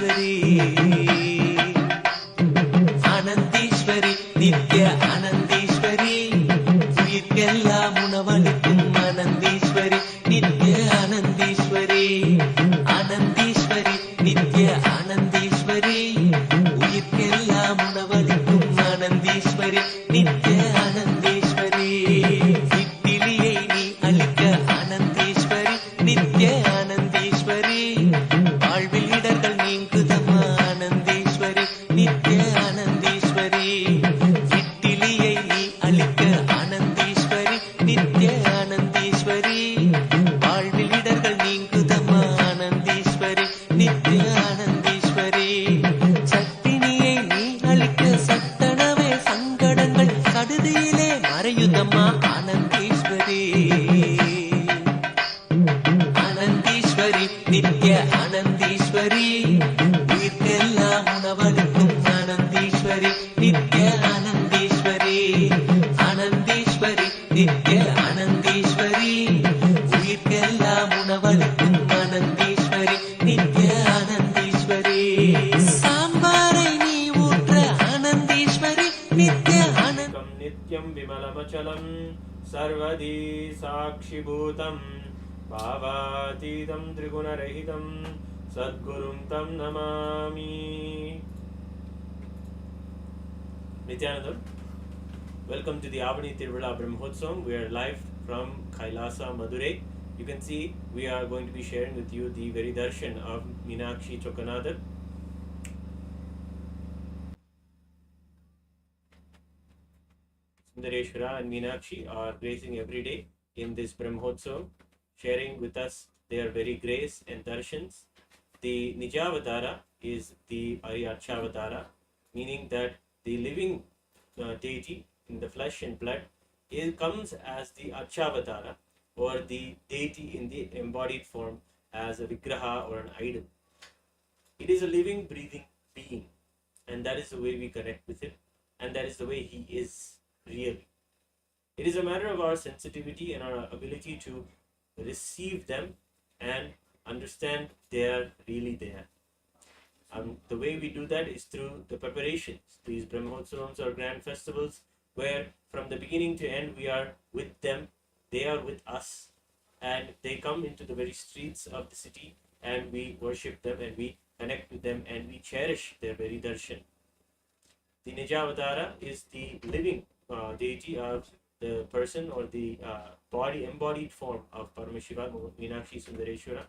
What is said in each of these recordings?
Anandishwari, Anandishwari, Nithya Anandishwari, Uyirkellam unavalittum Anandishwari, Nithya Anandishwari, Anandishwari, Nithya Anandishwari, Uyirkellam unavalittum Anandishwari, Nithya Anandishwari, Vittiliyai nee alikka Anandishwari, Nithya Anandishwari, வாழ்வில் இடர்கள் நீங்குதம்மா ஆனந்தீஸ்வரி, நித்ய ஆனந்தீஸ்வரி, விட்டிலியை நீ அளிக்க ஆனந்தீஸ்வரி, நித்ய ஆனந்தீஸ்வரி, வாழ்வில் இடர்கள் நீங்குதம்மா ஆனந்தீஸ்வரி, நித்ய ஆனந்தீஸ்வரி, சட்டினியை நீ அளிக்க சட்டனவே சங்கடங்கள் சடுதியிலே மறையுதம்மா ஆனந்தீஸ்வரி, ஆனந்தீஸ்வரி, நித்ய ஆனந்தீஸ்வரி, உயிர்க்கெல்லாம் உணவளிக்கும் ஆனந்தீஸ்வரி, நித்ய ஆனந்தீஸ்வரி, ஆனந்தீஸ்வரி, நித்ய ஆனந்தீஸ்வரி, உயிர்க்கெல்லாம் உணவளிக்கும் ஆனந்தீஸ்வரி, நித்ய ஆனந்தீஸ்வரி, சாம்பாரை நீ ஊற்ற ஆனந்தீஸ்வரி, நித்ய ஆனந்த நித்யம் விமலமச்சலம் சர்வதி சாட்சிபூதம் பாவாதீதம் திரிகுணரஹிதம் சத்குரும் தம் நமாமி. Nithyananda, welcome to the Avani Tiruvizha Brahmotsavam. We are live from Kailasa, Madurai. You can see we are going to be sharing with you the very darshan of Meenakshi Chokkanadar. Sundareshwara and Meenakshi are gracing every day in this Brahmotsavam, sharing with us their very grace and darshans. The Nijavatara is the Aryachavatara, meaning that the living deity in the flesh and blood comes as the Archavatara, or the deity in the embodied form as a Vigraha or an idol. It is a living, breathing being, and that is the way we connect with him, and that is the way he is really. It is a matter of our sensitivity and our ability to receive them and understand they are really there. The way we do that is through the preparations. These Brahmotsavams are grand festivals where from the beginning to end we are with them, they are with us, and they come into the very streets of the city and we worship them and we connect with them and we cherish their very darshan. The Nijavatara is the living deity of the person or the body embodied form of Paramashiva, Meenakshi Sundareshwara,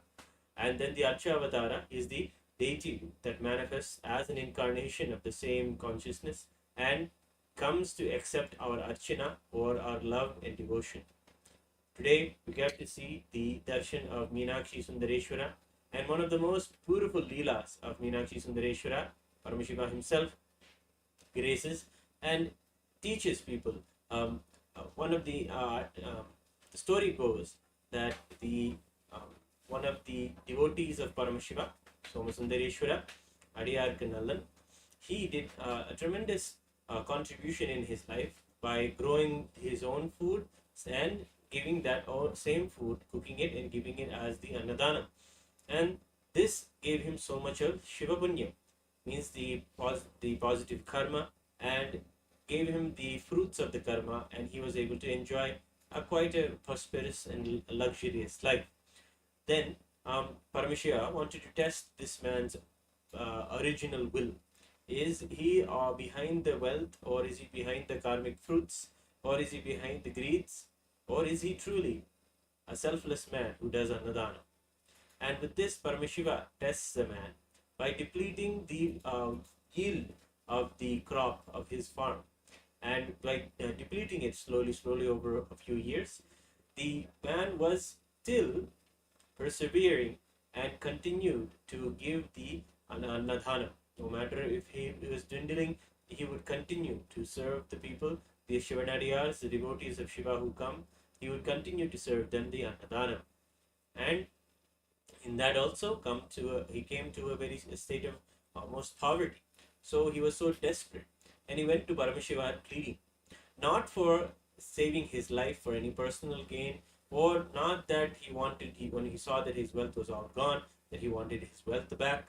and then the Archavatara is the deity that manifests as an incarnation of the same consciousness and comes to accept our archana or our love and devotion. Today we get to see the darshan of Meenakshi Sundareshwara, and one of the most beautiful leelas of Meenakshi Sundareshwara, Paramashiva himself graces and teaches people. One of the story goes that one of the devotees of Paramashiva, Somasundareshwara, Adiyar Kanallan, he did a tremendous contribution in his life by growing his own food and giving that same food, cooking it and giving it as the Annadhanam. And this gave him so much of Shiva Punyam, means the positive karma, and gave him the fruits of the karma, and he was able to enjoy quite a prosperous and luxurious life. Then Paramashiva wanted to test this man's original will. Is he behind the wealth, or is he behind the karmic fruits, or is he behind the greeds, or is he truly a selfless man who does Annadana? And with this, Paramashiva tests the man by depleting the yield of the crop of his farm. And by depleting it slowly over a few years, the man was still persevering and continued to give the Annadhana. No matter if he was dwindling, he would continue to serve the people, the Shivanadiyars, the devotees of Shiva who come, he would continue to serve them the Annadhana. And in that also he came to a state of almost poverty. So he was so desperate, and he went to Paramashiva pleading, not for saving his life for any personal gain, or not that when he saw that his wealth was all gone, that he wanted his wealth back.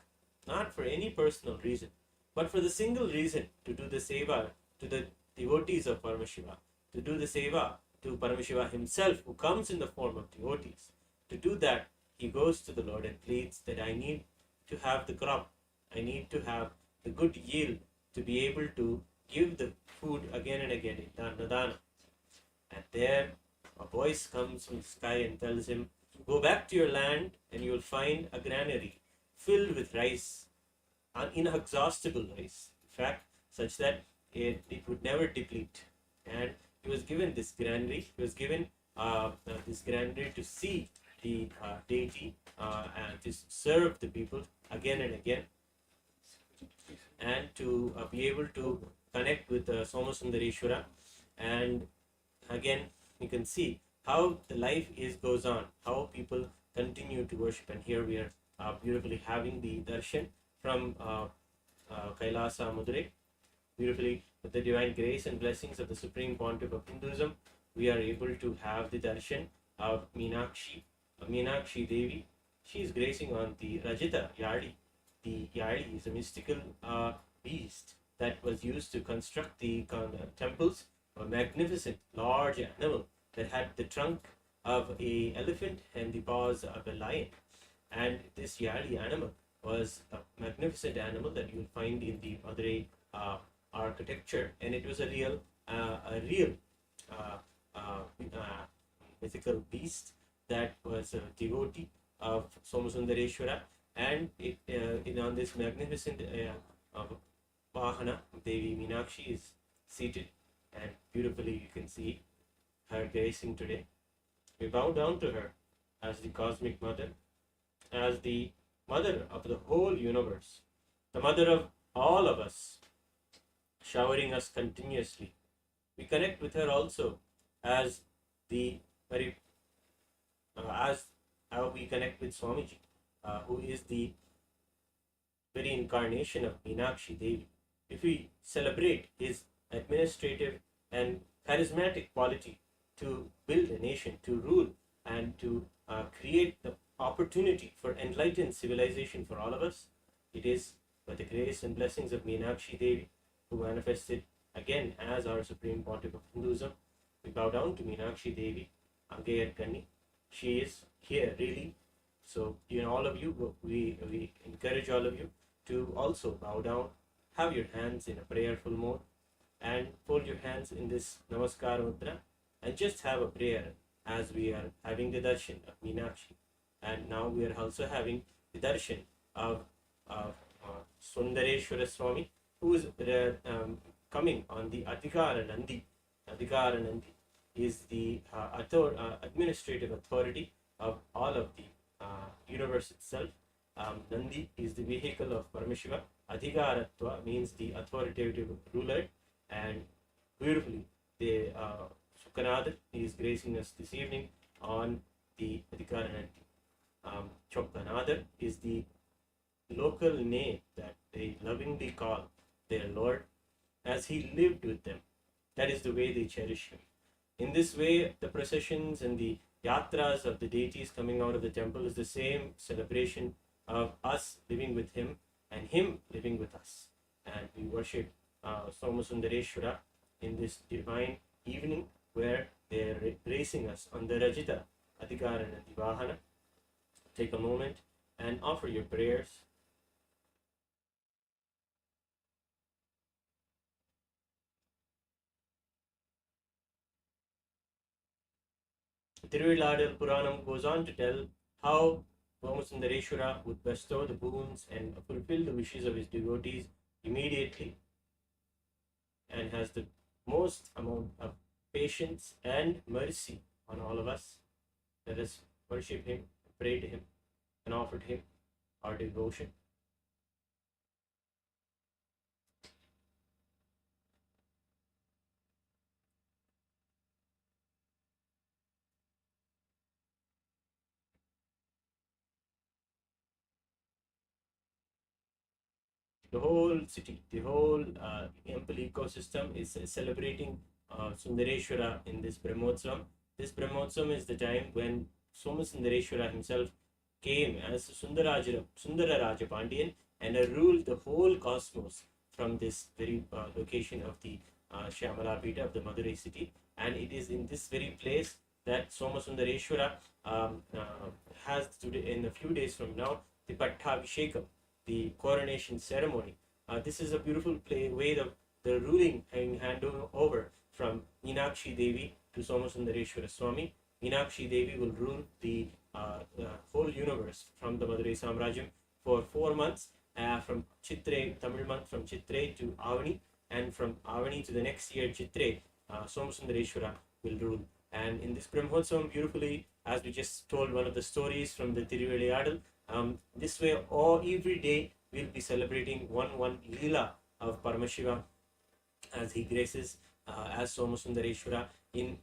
not for any personal reason, but for the single reason to do the seva to the devotees of Paramashiva, to do the seva to Paramashiva himself, who comes in the form of devotees. To do that, he goes to the Lord and pleads that I need to have the crop, I need to have the good yield to be able to give the food again and again in Sannidhaanam. And there a voice comes from the sky and tells him, go back to your land and you will find a granary filled with rice, an inexhaustible rice, in fact, such that it would never deplete. And he was given this granary, he was given this granary to see the deity and to serve the people again and again, and to be able to connect with Somasundareshwara. And again, you can see how the life goes on, how people continue to worship. And here we are beautifully having the darshan from Kailasa, Madurai. Beautifully, with the divine grace and blessings of the Supreme Pontiff of Hinduism, we are able to have the darshan of Meenakshi Devi. She is gracing on the Rajita Yadi. The Yadi is a mystical beast that was used to construct the temples. A magnificent large animal that had the trunk of an elephant and the paws of a lion. And this Yadi animal was a magnificent animal that you will find in the Madurai architecture, and it was a real mythical beast that was a devotee of Somasundareshwara. And on this magnificent Vahana, Devi Meenakshi is seated, and beautifully you can see her gracing today. We bow down to her as the cosmic mother, as the mother of the whole universe, the mother of all of us, showering us continuously. We connect with her also as the very as how we connect with Swamiji, who is the very incarnation of Meenakshi Devi. If we celebrate his administrative and charismatic quality to build a nation, to rule, and to create the opportunity for enlightened civilization for all of us, it is by the grace and blessings of Meenakshi Devi, who manifested again as our Supreme Pontiff of Hinduism. We bow down to Meenakshi Devi, Angayar Kanni. She is here really. So, all of you, we encourage all of you to also bow down, have your hands in a prayerful mode, and fold your hands in this Namaskar Mudra, and just have a prayer as we are having the darshan of Meenakshi. And now we are also having the darshan of Sundareshwara Swami, who is coming on the Adhikara Nandi. Adhikara Nandi is the administrative authority of all of the universe itself. Nandi is the vehicle of Paramashiva. Adhikaratva means the authoritative ruler. And beautifully, the Sukhanad is gracing us this evening on the Adhikara Nandi. Chokkanadar is the local name that they lovingly call their Lord as he lived with them. That is the way they cherish him. In this way, the processions and the yatras of the deities coming out of the temple is the same celebration of us living with him and him living with us. And we worship Somasundareshwara in this divine evening where they are gracing us on the Rajita, Adhikara and Vahana. Take a moment and offer your prayers. Tiruvilladil Puranam goes on to tell how Somasundareshwara would bestow the boons and fulfill the wishes of his devotees immediately, and has the most amount of patience and mercy on all of us. Let us worship him, pray to him, and offer to him our devotion. The whole city, the whole temple ecosystem is celebrating Sundareshwara in this Brahmotsavam. This Brahmotsavam is the time when Somasundareshwara himself came as Sundararaja Pandian and rule the whole cosmos from this very location of the Shyamalapeetha of the Madurai city. And it is in this very place that Somasundareshwara has today, in a few days from now, the Pattabhishekam, the coronation ceremony. This is a beautiful way of the ruling having handed over from Meenakshi Devi to Somasundareshwara Swami. Meenakshi Devi will rule the whole universe from the Madurai Samrajyam for 4 months, from Chitre, Tamil month, from Chitre to Avani, and from Avani to the next year, Chitre, Somasundareshwara will rule. And in this Brahmotsavam, beautifully, as we just told one of the stories from the Tiruvilayadal, this way, every day we'll be celebrating one leela of Paramashiva as he graces as Somasundareshwara in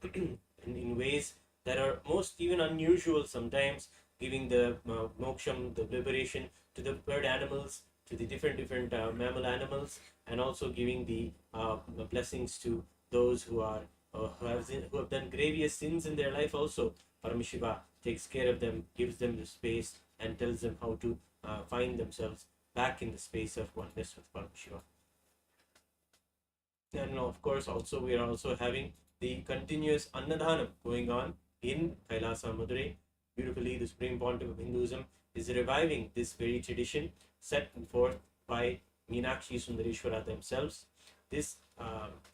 in ways that are most even unusual sometimes, giving the moksham, the liberation to the bird animals, to the different mammal animals, and also giving the blessings to those who are who have done grievous sins in their life. Also, Paramashiva takes care of them, gives them the space, and tells them how to find themselves back in the space of oneness with Paramashiva. And of course, also we are also having the continuous Annadhanam going on in Kailasa, Madurai. Beautifully, the Supreme Pontiff of Hinduism is reviving this very tradition set forth by Meenakshi Sundareshwara themselves. This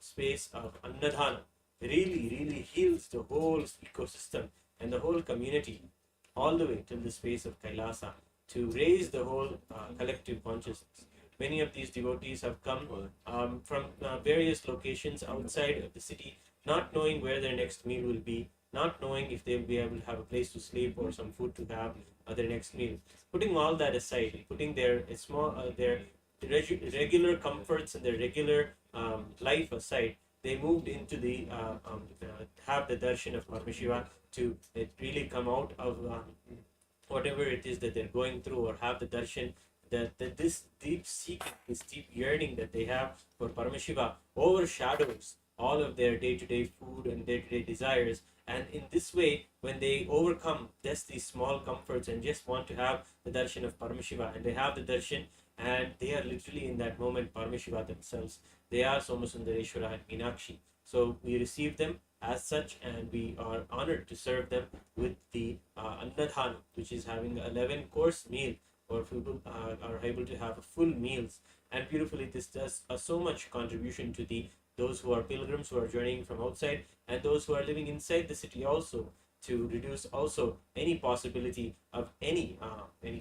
space of Annadhanam really heals the whole ecosystem and the whole community all the way till the space of Kailasa to raise the whole collective consciousness. Many of these devotees have come from various locations outside of the city, not knowing where their next meal will be, not knowing if they'll be able to have a place to sleep or some food to have their next meal. Putting all that aside, putting their regular comforts and their regular life aside, they moved into the have the darshan of Paramashiva to really come out of whatever it is that they're going through, or have the darshan that this deep seeking, this deep yearning that they have for Paramashiva overshadows all of their day-to-day food and day-to-day desires. And in this way, when they overcome just these small comforts and just want to have the darshan of Paramashiva, and they have the darshan, and they are literally in that moment Paramashiva themselves. They are Somasundareshwara and Meenakshi. So we receive them as such, and we are honored to serve them with the Annadhanam, which is having 11-course meal, or people are able to have full meals. And beautifully, this does so much contribution to those who are pilgrims who are journeying from outside, and those who are living inside the city also, to reduce also any possibility of any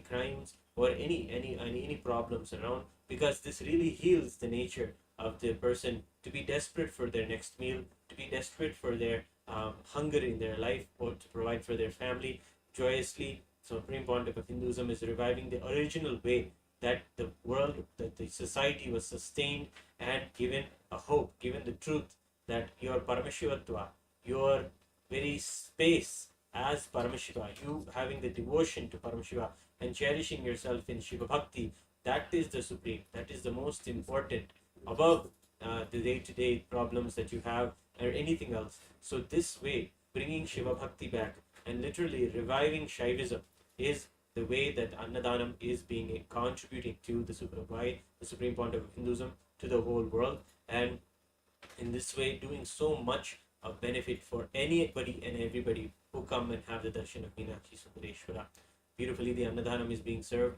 crimes or any problems around, because this really heals the nature of the person to be desperate for their next meal, to be desperate for their hunger in their life, or to provide for their family joyously. So Supreme Pontiff of Hinduism is reviving the original way that the world, that the society was sustained and given a hope, given the truth that your Paramashivatva, your very space as Paramashiva, you having the devotion to Paramashiva and cherishing yourself in Shiva Bhakti, that is the supreme, that is the most important, above the day-to-day problems that you have or anything else. So this way, bringing Shiva Bhakti back and literally reviving Shaivism is the way that Annadhanam is being contributing to the Supreme Pontiff of Hinduism to the whole world, and in this way doing so much of benefit for anybody and everybody who come and have the darshan of Meenakshi Sundareshwara. Beautifully, the Annadhanam is being served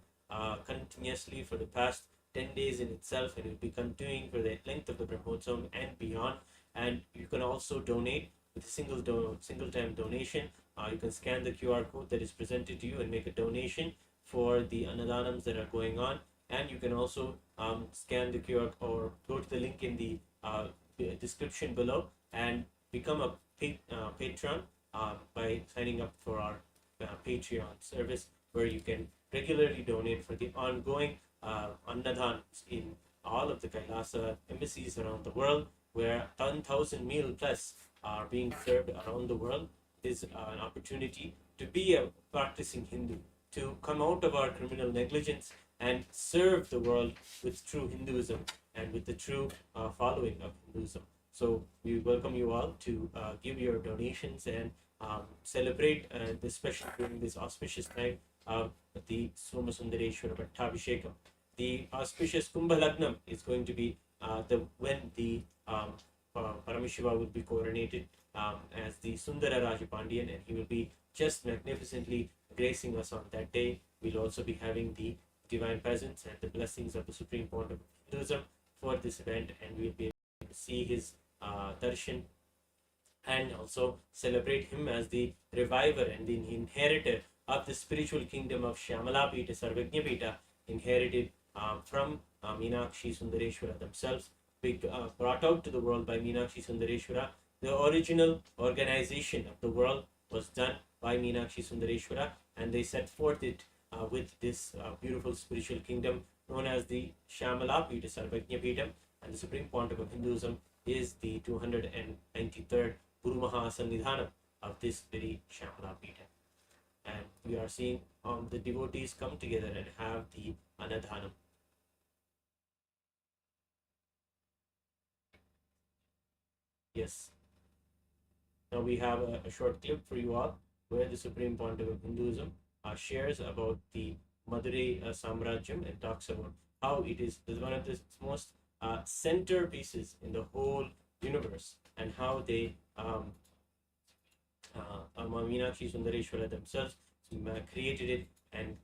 continuously for the past 10 days in itself, and it will be continuing for the length of the Brahmotsavam and beyond. And you can also donate with a single time donation. You can scan the QR code that is presented to you and make a donation for the Annadhanams that are going on. And you can also scan the QR or go to the link in the description below and become a patron by signing up for our Patreon service, where you can regularly donate for the ongoing Annadhanams in all of the Kailasa embassies around the world, where 10,000 meal plus are being served around the world. It is an opportunity to be a practicing Hindu, to come out of our criminal negligence and serve the world with true Hinduism and with the true following of Hinduism. So we welcome you all to give your donations and celebrate this special during this auspicious time of the Somasundareshwara Pattabhishekam. The auspicious Kumbha Lagnam is going to be when the Paramashiva will be coronated as the Sundara Rajapandian, and he will be just magnificently gracing us on that day. We'll also be having the divine presence and the blessings of the Supreme Pontiff of Hinduism for this event, and we'll be able to see his darshan and also celebrate him as the reviver and the inheritor of the spiritual kingdom of Shyamalapeetha, Sarvajnapeetham, inherited from Meenakshi Sundareshwara themselves, brought out to the world by Meenakshi Sundareshwara. The original organization of the world was done by Meenakshi Sundareshwara, and they set forth it with this beautiful spiritual kingdom known as the Shyamalapeetha, Sarvajnapeetham, and the Supreme Pontiff of Hinduism is the 293rd Guru Maha Sannidhaanam of this very Shyamalapeetha. And we are seeing the devotees come together and have the Annadhanam. Yes. Now we have a short clip for you all where the Supreme Pontiff of Hinduism shares about the Madurai Samrajyam and talks about how it is one of the most centerpieces in the whole universe, and how they Meenakshi Sundareshwara themselves created it and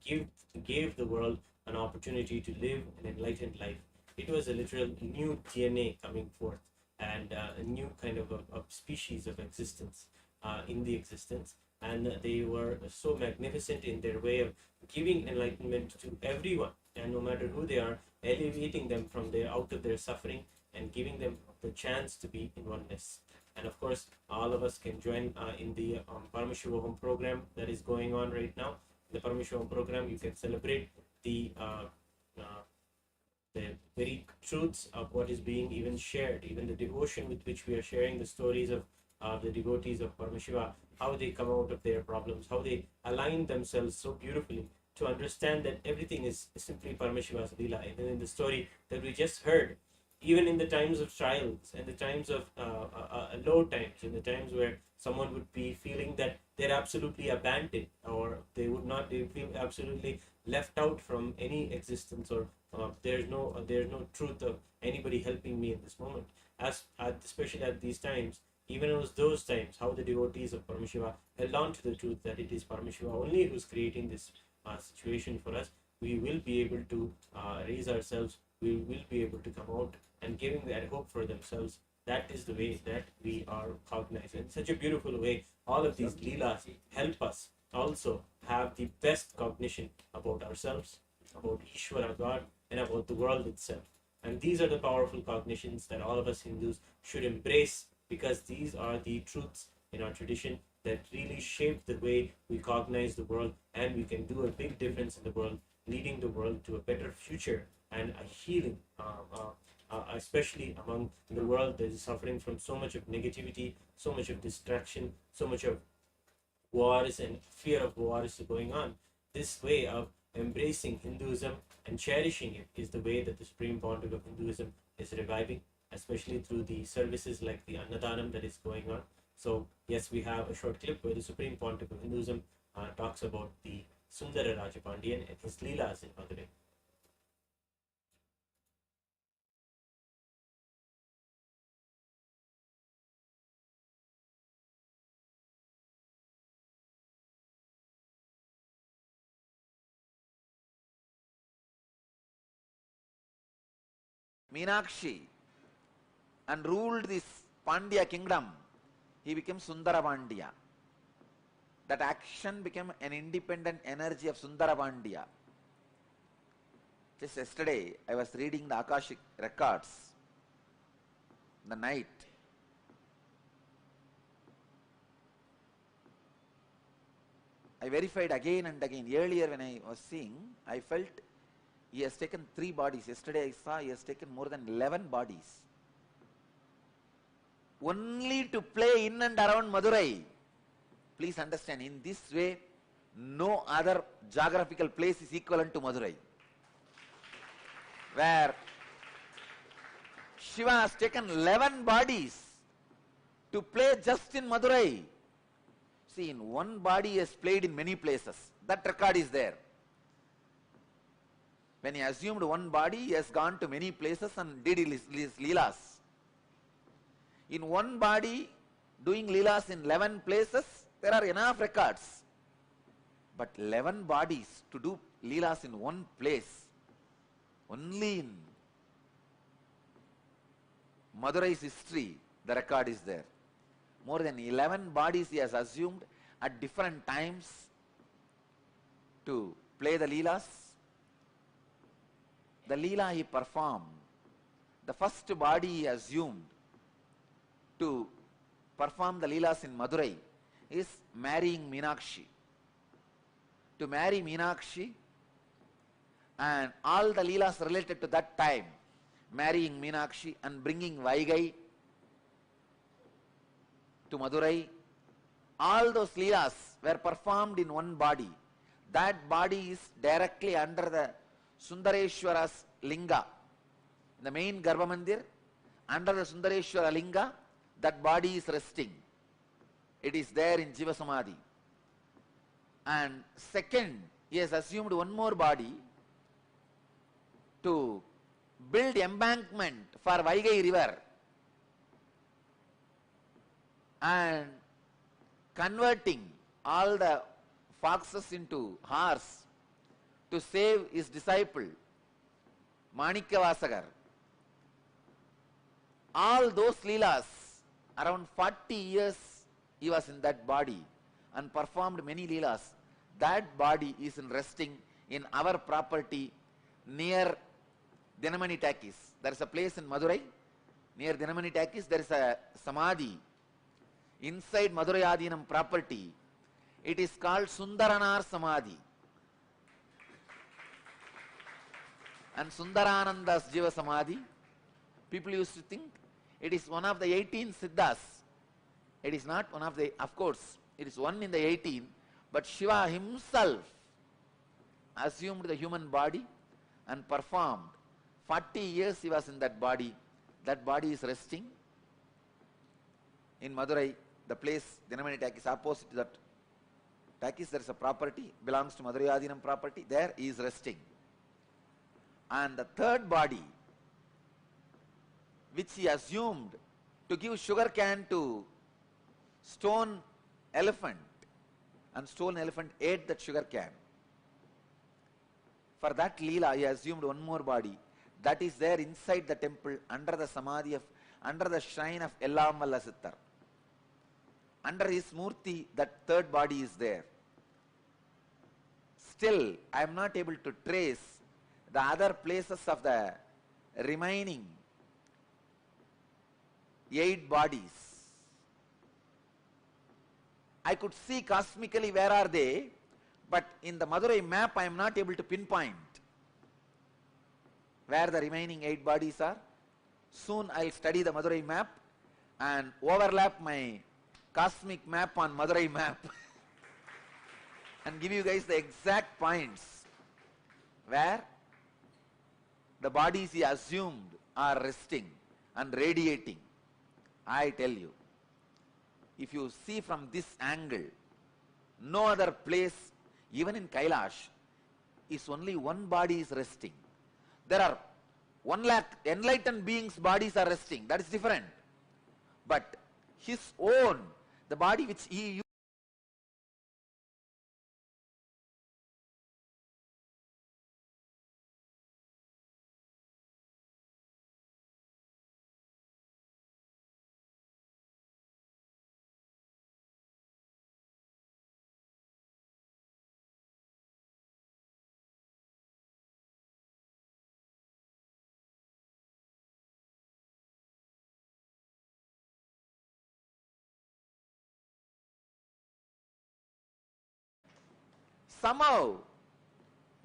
gave the world an opportunity to live an enlightened life. It was a literal new DNA coming forth, and a new kind of a species of existence in the existence. And they were so magnificent in their way of giving enlightenment to everyone, and no matter who they are, elevating them from out of their suffering and giving them the chance to be in oneness. And of course, all of us can join in the Paramashiva Home program that is going on right now. In the Paramashiva Home program, you can celebrate the very truths of what is being even shared, even the devotion with which we are sharing the stories of the devotees of Paramashiva, how they come out of their problems, how they align themselves so beautifully to understand that everything is simply Paramashiva's leela. And in the story that we just heard, even in the times of trials and the times of low times, in the times where someone would be feeling that they're absolutely abandoned, or they feel absolutely left out from any existence, or there's no truth of anybody helping me in this moment. Especially at these times, even in those times, how the devotees of Paramashiva held on to the truth that it is Paramashiva only who's creating this situation for us. We will be able to raise ourselves. We will be able to come out and giving that hope for themselves. That is the way that we are cognized. In such a beautiful way, all of these leelas help us also have the best cognition about ourselves, about Ishvara, God, and about the world itself. And these are the powerful cognitions that all of us Hindus should embrace, because these are the truths in our tradition that really shape the way we cognize the world, and we can do a big difference in the world, leading the world to a better future and a healing, especially among the world that is suffering from so much of negativity, so much of distraction, so much of wars and fear of wars going on. This way of embracing Hinduism and cherishing it is the way that the Supreme Pontiff of Hinduism is reviving, especially through the services like the Annadhanam that is going on. So yes, we have a short clip where the Supreme Pontiff of Hinduism talks about the Sundara Rajapandian and his leelas in Madurai. Meenakshi and ruled this Pandya kingdom, he became Sundara Pandya. That action became an independent energy of Sundara Pandya. Just yesterday, I was reading the Akashic records in the night. I verified again and again. Earlier when I was seeing, I felt he has taken 3 bodies. Yesterday I saw he has taken more than 11 bodies. Only to play in and around Madurai. Please understand, in this way, no other geographical place is equivalent to Madurai. Where Shiva has taken 11 bodies to play just in Madurai. See, in one body he has played in many places. That record is there. When he assumed one body, he has gone to many places and did his leelas. In one body, doing leelas in 11 places, there are enough records. But 11 bodies to do leelas in one place, only in Madurai's history, the record is there. More than 11 bodies he has assumed at different times to play the leelas. The leela he performed, the first body he assumed to perform the leelas in Madurai is marrying Meenakshi. To marry Meenakshi and all the leelas related to that time, marrying Meenakshi and bringing Vaigai to Madurai, all those leelas were performed in one body. That body is directly under the Sundareshwara's linga. The main Garbha Mandir, under the Sundareshwara linga, that body is resting. It is there in Jiva Samadhi. And second, he has assumed one more body to build embankment for Vaigai river and converting all the foxes into horse to save his disciple Manikavasagar. All those leelas, around 40 years he was in that body and performed many leelas. That body is resting in our property near Dinamani Takis. There is a place in Madurai near Dinamani Takis. There is a samadhi inside Madurai Adinam property. It is called Sundaranar Samadhi. And Sundarananda's Jiva Samadhi, people used to think it is one of the 18 Siddhas. It is not one of the, of course, it is one in the 18, but Shiva himself assumed the human body and performed. 40 years he was in that body. That body is resting in Madurai, the place Dinamani Takis, opposite to that Takis, there is a property, belongs to Madurai Adinam property. There he is resting. And the third body, which he assumed to give sugar cane to stone elephant, and stone elephant ate that sugar cane. For that leela, he assumed one more body that is there inside the temple under the samadhi of, under the shrine of Ellamalla Sittar. Under his murti, that third body is there. Still, I am not able to trace the other places of the remaining 8 bodies. I could see cosmically where are they, but in the Madurai map I am not able to pinpoint where the remaining 8 bodies are. Soon I will study the Madurai map and overlap my cosmic map on Madurai map and give you guys the exact points where the bodies he assumed are resting and radiating. I tell you, if you see from this angle, no other place, even in Kailash, is only one body is resting. There are 1 lakh enlightened beings' bodies are resting. That is different. But his own, the body which he somehow,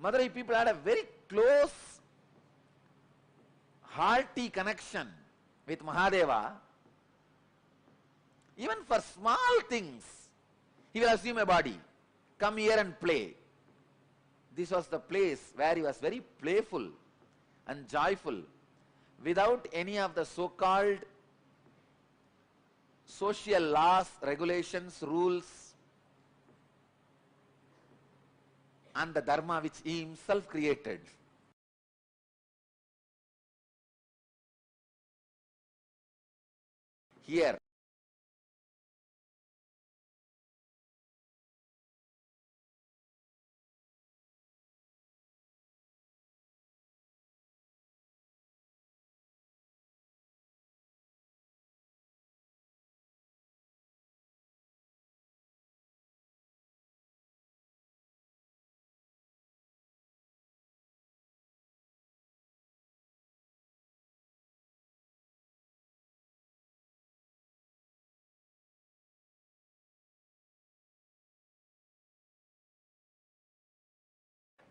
Madurai people had a very close, hearty connection with Mahadeva. Even for small things, he will assume a body. Come here and play. This was the place where he was very playful and joyful, without any of the so-called social laws, regulations, rules, and the dharma which he himself created. here.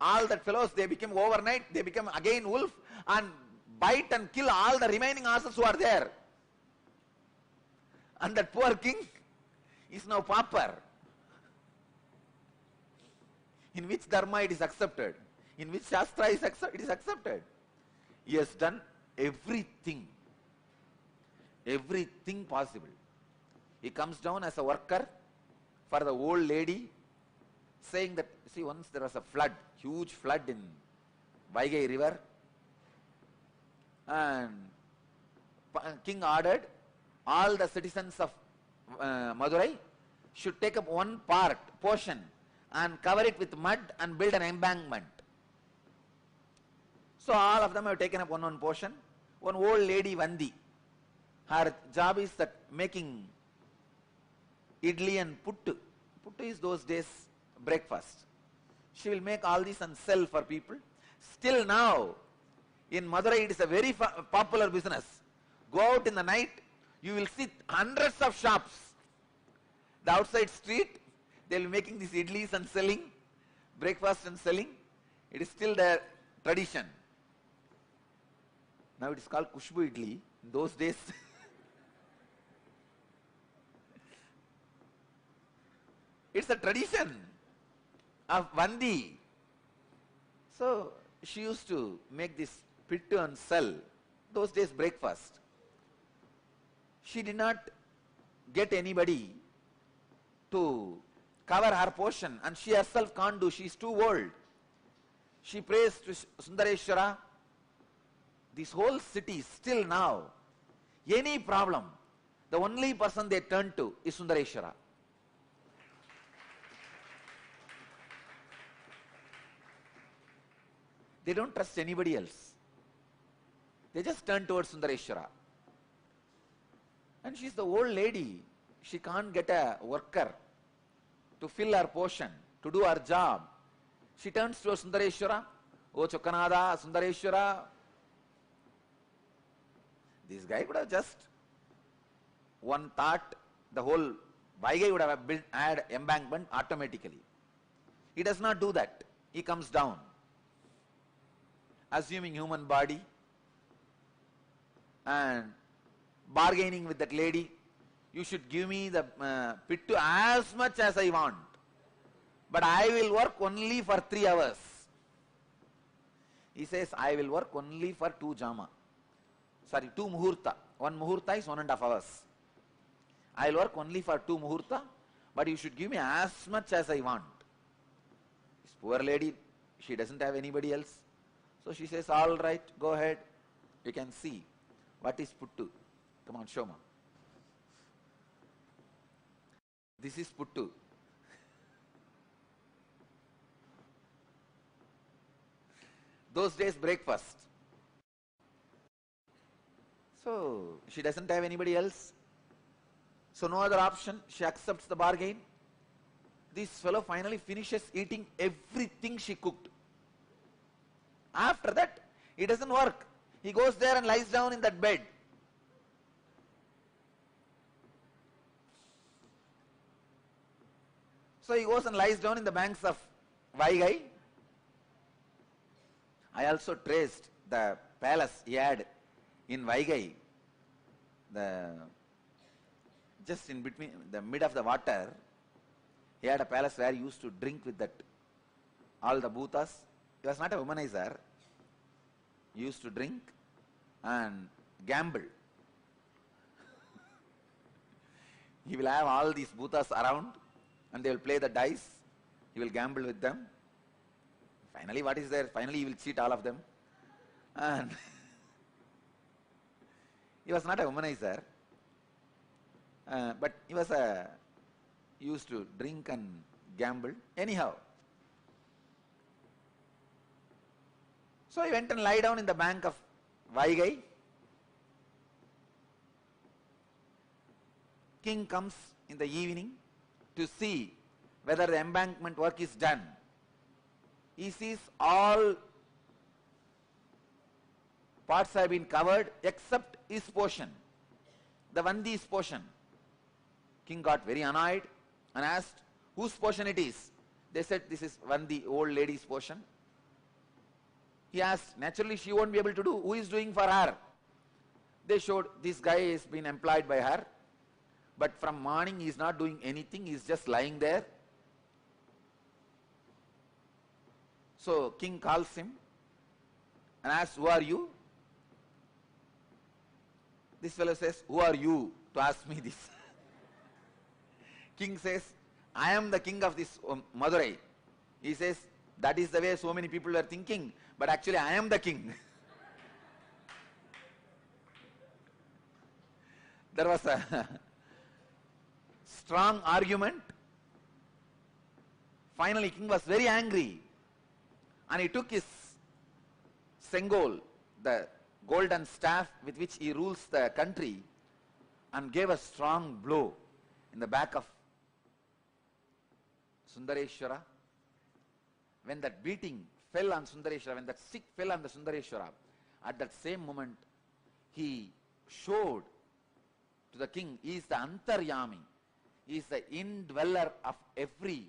All that fellows, they became overnight, they become again wolf and bite and kill all the remaining horses who are there. And that poor king is now pauper. In which dharma it is accepted? In which shastra it is accepted? He has done everything possible. He comes down as a worker for the old lady, saying that, see, once there was a flood, huge flood in Vaigai river, and king ordered all the citizens of Madurai should take up one portion and cover it with mud and build an embankment. So all of them have taken up one portion. One old lady, Vandi, her job is that making idli and puttu. Puttu is those days breakfast. She will make all this and sell for people. Still now, in Madurai it is a very popular business. Go out in the night, you will see hundreds of shops. The outside street, they will be making these idlis and selling, breakfast and selling. It is still their tradition. Now it is called Kushbu idli. In those days, it's a tradition of Vandi. So she used to make this pittu and sell. Those days breakfast. She did not get anybody to cover her portion, and she herself can't do. She is too old. She prays to Sundareshwara. This whole city, still now, any problem, the only person they turn to is Sundareshwara. They don't trust anybody else. They just turn towards Sundareshwara. And she's the old lady. She can't get a worker to fill her portion, to do her job. She turns towards Sundareshwara. O Chokkanada, Sundareshwara. This guy could have just one thought, the whole Vaigai would have had embankment automatically. He does not do that. He comes down, assuming human body and bargaining with that lady. You should give me the pittu as much as I want, but I will work only for 3 hours. He says, I will work only for 2 muhurta. 1 muhurta is 1.5 hours. I will work only for 2 muhurta, but you should give me as much as I want. This poor lady, she doesn't have anybody else. So she says, all right, go ahead. You can see what is puttu. Come on, show me. This is puttu. Those days breakfast. So she doesn't have anybody else. So no other option. She accepts the bargain. This fellow finally finishes eating everything she cooked. After that, it doesn't work. He goes there and lies down in that bed. So he goes and lies down in the banks of Vaigai. I also traced the palace he had in Vaigai. Just in between, the mid of the water, he had a palace where he used to drink with that, all the bhutas. He was not a womanizer. He used to drink and gamble. He will have all these bhutas around and they will play the dice. He will gamble with them. Finally, what is there? Finally, he will cheat all of them. And he was not a womanizer. But he was used to drink and gamble. Anyhow, so he went and lie down in the bank of Vaigai. King comes in the evening to see whether the embankment work is done. He sees all parts have been covered except his portion, the Vandi's portion. King got very annoyed and asked whose portion it is. They said this is Vandi, old lady's portion. He asked, naturally she won't be able to do. Who is doing for her? They showed this guy has been employed by her, but from morning he is not doing anything, he is just lying there. So king calls him and asks, who are you? This fellow says, who are you to ask me this? King says, I am the king of this Madurai. He says, that is the way so many people are thinking, but actually I am the king. There was a strong argument. Finally king was very angry and he took his sengol, the golden staff with which he rules the country, and gave a strong blow in the back of Sundareshwara. When that beating fell on Sundareshwara, when that stick fell on the Sundareshwara, at that same moment he showed to the king, he is the Antaryami, he is the indweller of every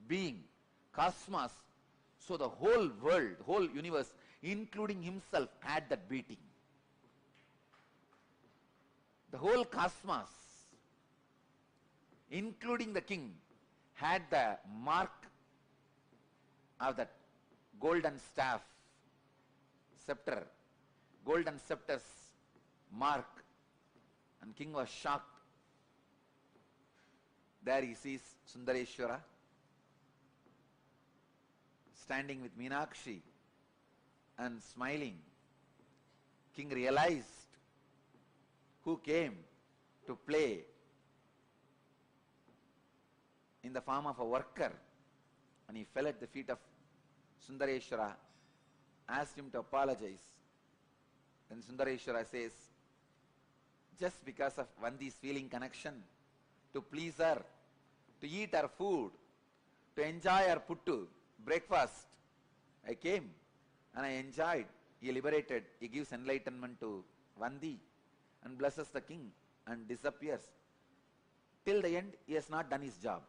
being, cosmos. So the whole world, whole universe, including himself, had that beating. The whole cosmos, including the king, had the mark of that golden staff, scepter, golden scepter's mark, and king was shocked. There he sees Sundareshwara standing with Meenakshi and smiling. King realized who came to play in the form of a worker, and he fell at the feet of Sundareshwara, asked him to apologize. Then Sundareshwara says, just because of Vandi's feeling connection, to please her, to eat her food, to enjoy her puttu, breakfast, I came and I enjoyed. He liberated, he gives enlightenment to Vandi and blesses the king and disappears. Till the end, he has not done his job.